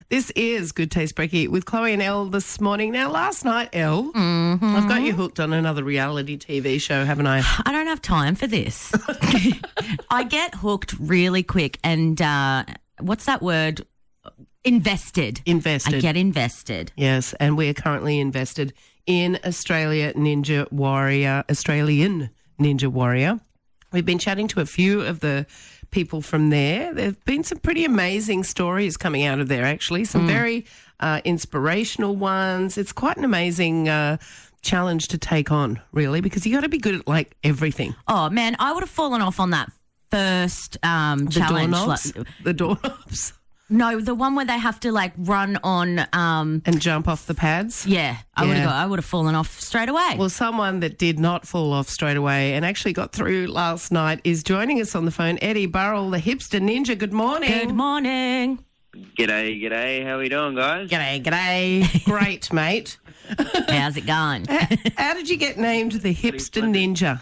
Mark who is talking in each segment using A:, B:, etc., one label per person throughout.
A: This is Good Taste Brekky with Chloe and Elle this morning. Now, last night, Elle, I've got you hooked on another reality TV show, haven't I?
B: I don't have time for this. I get hooked really quick and what's that word? Invested. I get invested.
A: Yes, and we are currently invested in Australian Ninja Warrior. We've been chatting to a few of the people from there. There have been some pretty amazing stories coming out of there, actually. Some very inspirational ones. It's quite an amazing challenge to take on, really, because you got to be good at, like, everything.
B: Oh, man, I would have fallen off on that first challenge.
A: The doorknobs?
B: No, the one where they have to, like, run on...
A: and jump off the pads?
B: Yeah, I would have fallen off straight away.
A: Well, someone that did not fall off straight away and actually got through last night is joining us on the phone, Eddie Burrill, the hipster ninja. Good morning.
B: Good morning.
C: G'day. How we doing, guys?
A: G'day. Great, mate.
B: How's it going?
A: How did you get named the hipster ninja?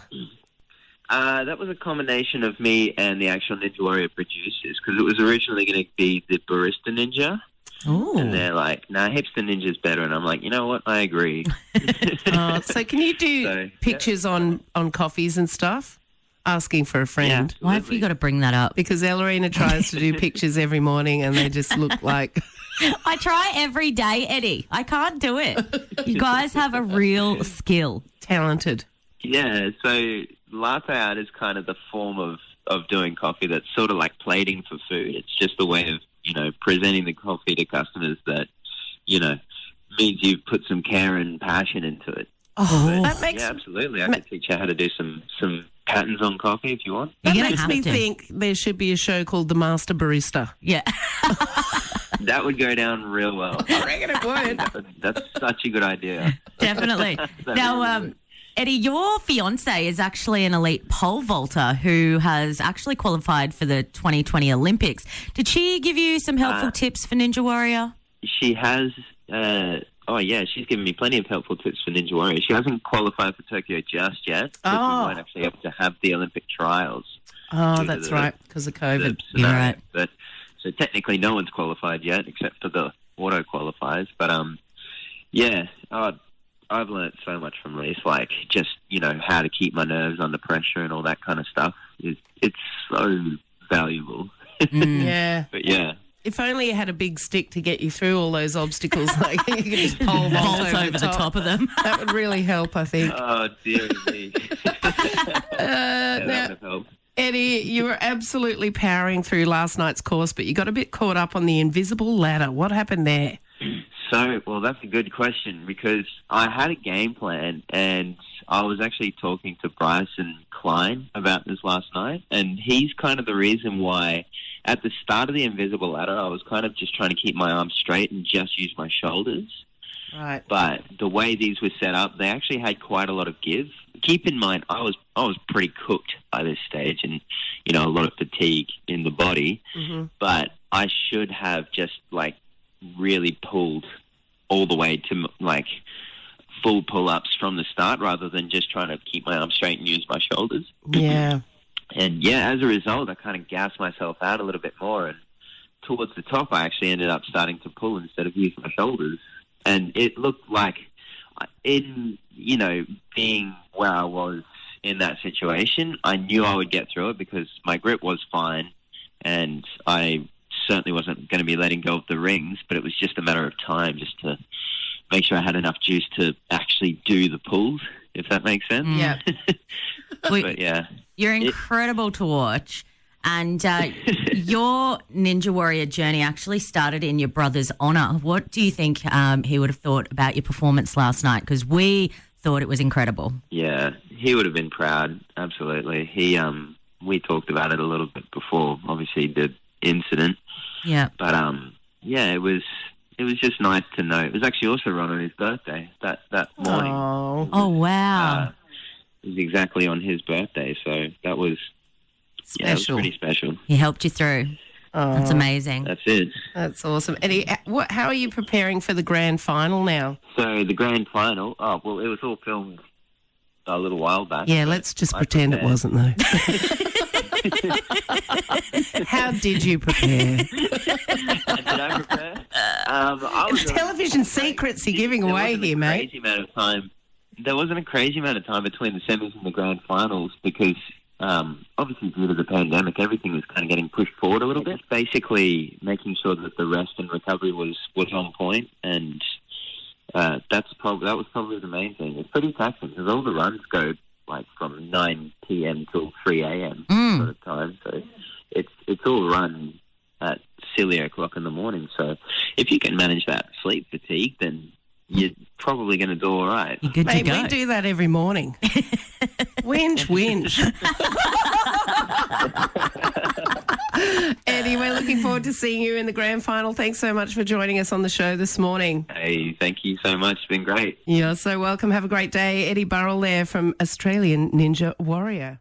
C: That was a combination of me and the actual Ninja Warrior producers, because it was originally going to be the Barista Ninja.
B: Ooh.
C: And they're like, nah, Hipster Ninja's better. And I'm like, you know what? I agree.
A: So can you do pictures on coffees and stuff? Asking for a friend.
C: Yeah,
B: Why have you got to bring that up?
A: Because Ellerina tries to do pictures every morning and they just look like...
B: I try every day, Eddie. I can't do it. You guys have a real skill.
A: Talented.
C: Yeah, so latte art is kind of the form of doing coffee that's sort of like plating for food. It's just a way of, presenting the coffee to customers that, means you've put some care and passion into it.
A: Oh,
C: that makes... Yeah, absolutely. I can teach you how to do some patterns on coffee if you want.
A: That makes me think there should be a show called The Master Barista.
B: Yeah.
C: That would go down real well.
A: I reckon it would.
C: That's such a good idea.
B: Definitely. Now, Eddie, your fiance is actually an elite pole vaulter who has actually qualified for the 2020 Olympics. Did she give you some helpful tips for Ninja Warrior?
C: She has. She's given me plenty of helpful tips for Ninja Warrior. She hasn't qualified for Tokyo just yet, because we won't actually have to have the Olympic trials.
A: Oh, that's right, because of COVID.
B: You're right.
C: But, so technically no one's qualified yet, except for the auto qualifiers. But, I've learned so much from Reese, like just, how to keep my nerves under pressure and all that kind of stuff. It's so valuable.
A: Yeah.
C: But yeah.
A: If only you had a big stick to get you through all those obstacles, like you could just pole vault over the top
B: of them.
A: That would really help, I think.
C: Oh, dear me. That would have helped.
A: Eddie, you were absolutely powering through last night's course, but you got a bit caught up on the invisible ladder. What happened there?
C: So, well, that's a good question, because I had a game plan and I was actually talking to Bryson Klein about this last night, and he's kind of the reason why at the start of the invisible ladder I was kind of just trying to keep my arms straight and just use my shoulders.
A: Right.
C: But the way these were set up, they actually had quite a lot of give. Keep in mind, I was pretty cooked by this stage and, a lot of fatigue in the body, but I should have just, really pulled all the way to, full pull-ups from the start rather than just trying to keep my arms straight and use my shoulders.
A: Yeah.
C: And, as a result, I kind of gassed myself out a little bit more, and towards the top I actually ended up starting to pull instead of using my shoulders. And it looked like, being where I was in that situation, I knew I would get through it because my grip was fine and I certainly wasn't going to be letting go of the rings, but it was just a matter of time just to make sure I had enough juice to actually do the pulls, if that makes sense.
A: Yeah.
C: But yeah.
B: You're incredible to watch. And your Ninja Warrior journey actually started in your brother's honour. What do you think he would have thought about your performance last night? Because we thought it was incredible. Yeah,
C: he would have been proud, absolutely. We talked about it a little bit before, obviously, the incident.
B: Yeah.
C: But, it was just nice to know. It was actually also Ron on his birthday that morning.
B: Oh, wow.
C: It was exactly on his birthday, so that was...
A: Special.
C: Yeah, it was pretty special.
B: He helped you through.
A: Oh,
B: that's amazing.
C: That's it.
A: That's awesome. Eddie, how are you preparing for the grand final now?
C: So the grand final, it was all filmed a little while back.
A: Yeah, let's just pretend it wasn't, though. How did you prepare?
C: Did I prepare? I was
A: It's television secrets you're giving away here, mate.
C: There wasn't a crazy amount of time between the semis and the grand finals because obviously due to the pandemic, everything was kind of getting pushed forward a little bit. Basically, making sure that the rest and recovery was on point, and that was probably the main thing. It's pretty taxing because all the runs go like from 9 p.m. till 3 a.m. sort of time, so it's all run at silly o'clock in the morning. So if you can manage that sleep fatigue, then you're probably going to do all right.
B: You're good
A: Mate,
B: to go.
A: we do that every morning. Whinge. Eddie, we're looking forward to seeing you in the grand final. Thanks so much for joining us on the show this morning.
C: Hey, thank you so much. It's been great.
A: You're so welcome. Have a great day. Eddie Burrill there from Australian Ninja Warrior.